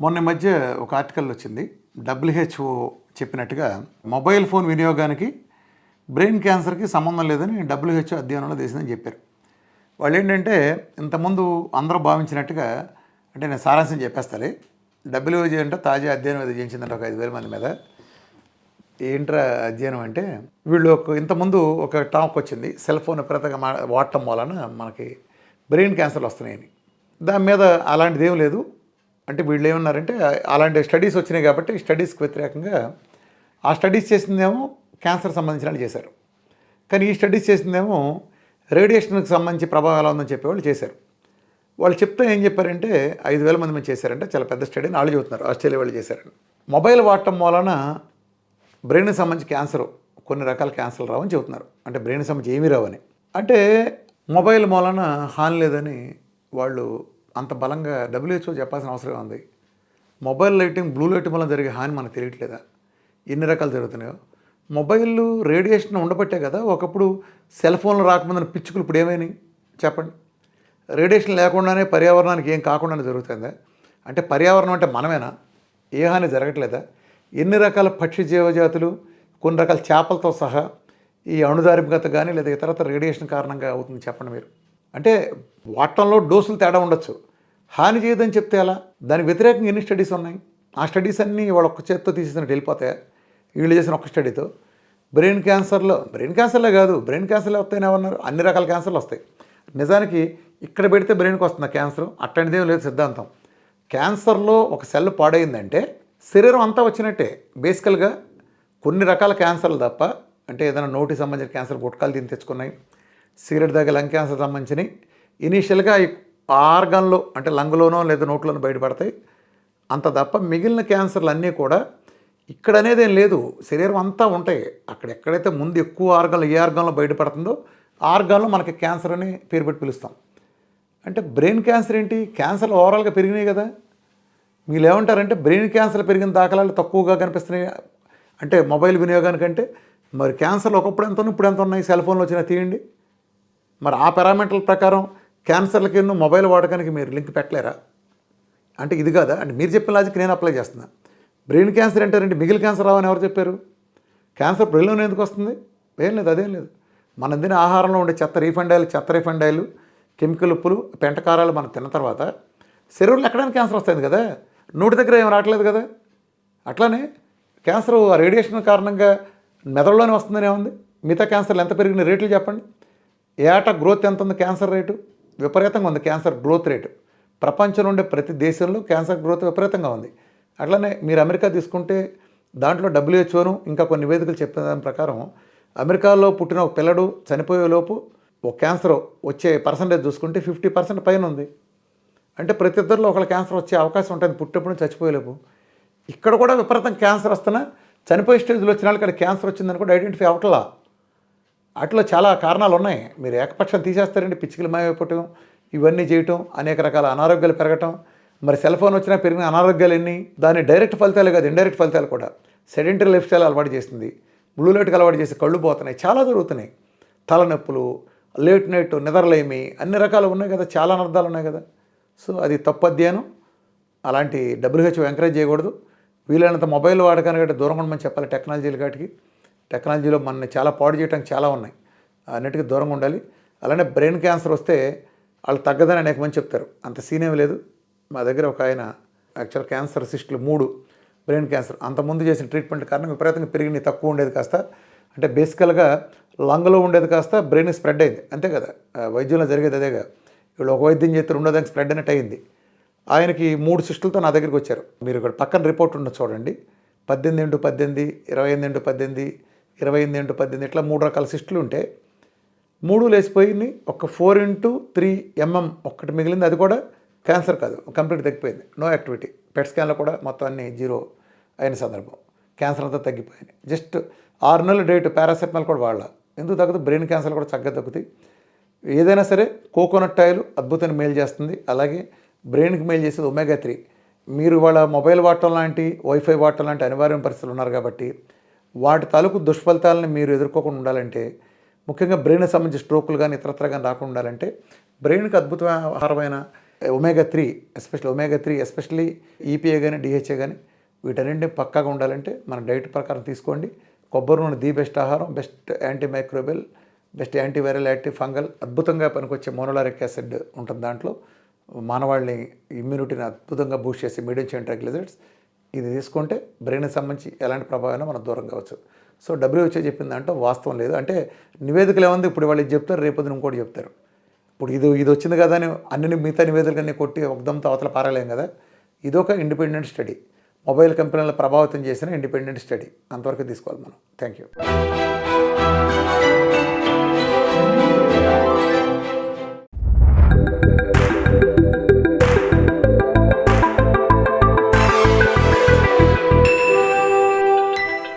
మొన్న ఈ మధ్య ఒక ఆర్టికల్ వచ్చింది. డబ్ల్యూహెచ్ఓ చెప్పినట్టుగా మొబైల్ ఫోన్ వినియోగానికి బ్రెయిన్ క్యాన్సర్కి సంబంధం లేదని డబ్ల్యూహెచ్ఓ అధ్యయనంలో చేసిందని చెప్పారు. వాళ్ళు ఏంటంటే ఇంతకుముందు అందరూ భావించినట్టుగా, అంటే నేను సారాంశం చెప్పేస్తాలే. డబ్ల్యూహెచ్ఓ అంటే తాజా అధ్యయనం అది చేయించిందంటే ఒక 5,000 మంది మీద. ఏంట్రా అధ్యయనం అంటే, వీళ్ళు ఇంతకుముందు ఒక టాక్ వచ్చింది, సెల్ ఫోన్ విపరీతంగా వాడటం వలన మనకి బ్రెయిన్ క్యాన్సర్లు వస్తున్నాయని. దాని మీద అలాంటిది ఏం లేదు. అంటే వీళ్ళు ఏమన్నారంటే, అలాంటి స్టడీస్ వచ్చినాయి కాబట్టి స్టడీస్కి వ్యతిరేకంగా ఆ స్టడీస్ చేసిందేమో క్యాన్సర్ సంబంధించిన వాళ్ళు చేశారు, కానీ ఈ స్టడీస్ చేసిందేమో రేడియేషన్కి సంబంధించి ప్రభావం ఎలా ఉందని చెప్పేవాళ్ళు చేశారు. వాళ్ళు చెప్తే ఏం చెప్పారంటే 5,000 మంది మంది చేశారంటే, చాలా పెద్ద స్టడీ అని వాళ్ళు చెబుతున్నారు, ఆస్ట్రేలియా వాళ్ళు చేశారని. మొబైల్ వాడటం వలన బ్రెయిన్కి సంబంధించి క్యాన్సర్, కొన్ని రకాల క్యాన్సర్లు రావని చెబుతున్నారు. అంటే బ్రెయిన్కి సంబంధించి ఏమీ రావని, అంటే మొబైల్ మూలన హాని లేదని వాళ్ళు అంత బలంగా డబ్ల్యూహెచ్ఓ చెప్పాల్సిన అవసరం ఉంది. మొబైల్ లైటింగ్, బ్లూ లైటింగ్ వల్ల జరిగే హాని మనకు తెలియట్లేదా? ఎన్ని రకాలు జరుగుతున్నాయో. మొబైల్ రేడియేషన్ ఉండబట్టే కదా ఒకప్పుడు సెల్ ఫోన్లు రాకముందని పిచ్చుకలు ఇప్పుడు ఏమైనాయి చెప్పండి. రేడియేషన్ లేకుండానే పర్యావరణానికి ఏం కాకుండానే జరుగుతుందా? అంటే పర్యావరణం అంటే మనమేనా? ఏ హాని జరగట్లేదా? ఎన్ని రకాల పక్షి జీవజాతులు, కొన్ని రకాల చేపలతో సహా ఈ అణుధార్మికత కానీ లేదా ఇతరత్ర రేడియేషన్ కారణంగా అవుతుంది చెప్పండి మీరు. అంటే వాడటంలో డోసులు తేడా ఉండొచ్చు, హాని చేయదని చెప్తే ఎలా? దానికి వ్యతిరేకంగా ఎన్ని స్టడీస్ ఉన్నాయి? ఆ స్టడీస్ అన్నీ వాళ్ళు ఒక్క చేత్తో తీసేసినట్టు వెళ్ళిపోతాయా? వీళ్ళు చేసిన ఒక్క స్టడీతో బ్రెయిన్ క్యాన్సర్లే కాదు, బ్రెయిన్ క్యాన్సర్లే వస్తాయని ఏమన్నారు? అన్ని రకాల క్యాన్సర్లు వస్తాయి. నిజానికి ఇక్కడ పెడితే బ్రెయిన్కి వస్తుంది క్యాన్సర్, అట్లాంటిదేం లేదు సిద్ధాంతం. క్యాన్సర్లో ఒక సెల్ పాడైందంటే శరీరం అంతా వచ్చినట్టే. బేసికల్గా కొన్ని రకాల క్యాన్సర్లు తప్ప, అంటే ఏదైనా నోటికి సంబంధించిన క్యాన్సర్ గుట్కాలు తిని తెచ్చుకున్నాయి, సిగరెట్ దగ్గర లంగ్ క్యాన్సర్ సంబంధించినవి ఇనీషియల్గా ఆ ఆర్గాన్లో అంటే లంగ్లోనో లేదా నోట్లోనో బయటపడతాయి. అంత తప్ప మిగిలిన క్యాన్సర్లు అన్నీ కూడా ఇక్కడ అనేది ఏం లేదు, శరీరం అంతా ఉంటాయి. అక్కడ ఎక్కడైతే ముందు ఎక్కువ ఆర్గాన్లు ఏ ఆర్గాన్లో బయటపడుతుందో ఆ ఆర్గాన్లో మనకి క్యాన్సర్ అని పేరు పెట్టి పిలుస్తాం. అంటే బ్రెయిన్ క్యాన్సర్ ఏంటి? క్యాన్సర్లు ఓవరాల్గా పెరిగినాయి కదా. మీరు ఏమంటారంటే బ్రెయిన్ క్యాన్సర్ పెరిగిన దాఖలాలు తక్కువగా కనిపిస్తున్నాయి అంటే మొబైల్ వినియోగానికంటే. మరి క్యాన్సర్లు ఒకప్పుడు ఎంత ఉన్నాయి, ఇప్పుడు ఎంత ఉన్నాయి? సెల్ ఫోన్లో వచ్చినా తీయండి. మరి ఆ పారామీటర్ల ప్రకారం క్యాన్సర్లకి ఎన్నో మొబైల్ వాడకానికి మీరు లింక్ పెట్టలేరా? అంటే ఇది కాదా? అంటే మీరు చెప్పిన లాజిక్ నేను అప్లై చేస్తున్నా. బ్రెయిన్ క్యాన్సర్ అంటారంటే మిగిలిన క్యాన్సర్ రావని ఎవరు చెప్పారు? క్యాన్సర్ బ్రెయిన్లోనే ఎందుకు వస్తుంది? ఏం లేదు, అదేం లేదు. మనం తినే ఆహారంలో ఉండే చెత్త రీఫైండ్ ఆయిల్, కెమికల్ ఉప్పులు, పెంటకారాలు మనం తిన్న తర్వాత శరీరంలో ఎక్కడానికి క్యాన్సర్ వస్తుంది కదా, నోటి దగ్గర ఏం రావట్లేదు కదా. అట్లానే క్యాన్సర్ ఆ రేడియేషన్ కారణంగా మెదడులోనే వస్తుందని ఏముంది? మిగతా క్యాన్సర్లు ఎంత పెరిగిన రేట్లు చెప్పండి. ఏటా గ్రోత్ ఎంత ఉంది? క్యాన్సర్ రేటు విపరీతంగా ఉంది. క్యాన్సర్ గ్రోత్ రేటు ప్రపంచంలో ఉండే ప్రతి దేశంలో క్యాన్సర్ గ్రోత్ విపరీతంగా ఉంది. అట్లనే మీరు అమెరికా తీసుకుంటే దాంట్లో డబ్ల్యూహెచ్ఓను ఇంకా కొన్ని నివేదికలు చెప్పిన దాని ప్రకారం అమెరికాలో పుట్టిన ఒక పిల్లడు చనిపోయేలోపు ఒక క్యాన్సర్ వచ్చే పర్సంటేజ్ చూసుకుంటే 50% పైన ఉంది. అంటే ప్రతి ఇద్దరిలో ఒకళ్ళ క్యాన్సర్ వచ్చే అవకాశం ఉంటుంది పుట్టినప్పుడు చచ్చిపోయేలోపు. ఇక్కడ కూడా విపరీతం క్యాన్సర్ వస్తున్నా చనిపోయే స్టేజ్లో వచ్చిన వాళ్ళకి క్యాన్సర్ వచ్చిందని కూడా ఐడెంటిఫై అవ్వట్లా. అట్లా చాలా కారణాలు ఉన్నాయి. మీరు ఏకపక్షం తీసేస్తారండి, పిచ్చికలు మాయమైపోవటం, ఇవన్నీ చేయటం, అనేక రకాల అనారోగ్యాలు పెరగటం. మరి సెల్ ఫోన్ వచ్చినా పెరిగిన అనారోగ్యాలు ఎన్ని? దాని డైరెక్ట్ ఫలితాలు కాదు, ఇండైరెక్ట్ ఫలితాలు కూడా. సెడెంటరీ లైఫ్ స్టైల్ అలవాటు చేసింది, బ్లూ లైట్కి అలవాటు చేసి కళ్ళు పోతున్నాయి, చాలా జరుగుతున్నాయి. తలనొప్పులు, లేట్ నైట్ నిద్రలేమి, అన్ని రకాలు ఉన్నాయి కదా, చాలా అనర్థాలు ఉన్నాయి కదా. సో అది తప్పు అధ్యయనం. అలాంటి డబ్ల్యూహెచ్ఓ ఎంకరేజ్ చేయకూడదు. వీలైనంత మొబైల్ వాడకానికి దూరంగా ఉండమని చెప్పాలి. టెక్నాలజీలో మనల్ని చాలా పాడు చేయడానికి చాలా ఉన్నాయి, అన్నిటికీ దూరంగా ఉండాలి. అలానే బ్రెయిన్ క్యాన్సర్ వస్తే వాళ్ళు తగ్గదని అనేక మంది చెప్తారు, అంత సీన్ ఏమి లేదు. మా దగ్గర ఒక ఆయన యాక్చువల్ క్యాన్సర్ సిస్టులు 3 బ్రెయిన్ క్యాన్సర్ అంతకుముందు చేసిన ట్రీట్మెంట్ కారణంగా విపరీతంగా పెరిగినాయి. తక్కువ ఉండేది కాస్త, అంటే బేసికల్గా లంగ్లో ఉండేది కాస్త బ్రెయిన్ స్ప్రెడ్ అయింది, అంతే కదా. వైద్యంలో జరిగేది అదేగా. వీళ్ళు ఒక వైద్యం చేస్తే రెండో దానికి స్ప్రెడ్ అయినట్టు అయింది. ఆయనకి 3 సిస్టులతో నా దగ్గరికి వచ్చారు. మీరు ఇక్కడ పక్కన రిపోర్ట్ ఉన్న చూడండి, 18x18, 28x18, 28x18 ఇట్లా 3 రకాల సిస్టులు ఉంటే 3 లేచిపోయింది. ఒక 4x3 mm ఒక్కటి మిగిలింది, అది కూడా క్యాన్సర్ కాదు, కంప్లీట్ తగ్గిపోయింది, నో యాక్టివిటీ. పెట్ స్కాన్లో కూడా మొత్తం అన్ని 0 అయిన సందర్భం. క్యాన్సర్ అంతా తగ్గిపోయింది. జస్ట్ 6 నెలల డేట్ పారాసెటమాల్ కూడా వాడాల. ఎందుకు తగ్గుతుంది? బ్రెయిన్ క్యాన్సర్ కూడా చక్కగా తగ్గుతాయి. ఏదైనా సరే కోకోనట్ ఆయిల్ అద్భుతమైన మేలు చేస్తుంది, అలాగే బ్రెయిన్కి మేలు చేసేది ఒమేగా 3. మీరు వాళ్ళ మొబైల్ వాడటం లాంటి, వైఫై వాడటం లాంటి అనివార్య పరిస్థితులు ఉన్నారు కాబట్టి వాటి తాలూకు దుష్ఫలితాలని మీరు ఎదుర్కోకుండా ఉండాలంటే ముఖ్యంగా బ్రెయిన్కి సంబంధించి స్ట్రోకులు కానీ ఇతరత్ర కానీ రాకుండా ఉండాలంటే బ్రెయిన్కి అద్భుతమైన ఆహారమైన ఒమేగా 3 ఎస్పెషల్లీ ఈపీఏ కానీ డిహెచ్ఏ కానీ వీటన్నింటినీ పక్కాగా ఉండాలంటే మన డైట్ ప్రకారం తీసుకోండి. కొబ్బరి నూనె ది బెస్ట్ ఆహారం, best anti microbial, best antiviral, anti fungal, అద్భుతంగా పనికొచ్చే మోనోలారిక్ యాసిడ్ ఉంటుంది దాంట్లో. మానవాళిని ఇమ్యూనిటీని అద్భుతంగా బూస్ట్ చేసే మీడియం చైన్ ట్రైగ్లిజరైడ్స్. ఇది తీసుకుంటే బ్రెయిన్కి సంబంధించి ఎలాంటి ప్రభావమైనా మనం దూరం కావచ్చు. సో WHO చెప్పింది దాంట్లో వాస్తవం లేదు. అంటే నివేదికలు ఏముంది, ఇప్పుడు వాళ్ళు ఇది చెప్తారు, రేపొద్దున ఇంకోటి చెప్తారు. ఇప్పుడు ఇది వచ్చింది కదా అని అన్ని మిగతా నివేదికలన్నీ కొట్టి ఒకదంతో అవతల పారలేం కదా. ఇదొక ఇండిపెండెంట్ స్టడీ, మొబైల్ కంపెనీలను ప్రభావితం చేసిన ఇండిపెండెంట్ స్టడీ. అంతవరకు తీసుకోవాలి మనం. Thank you.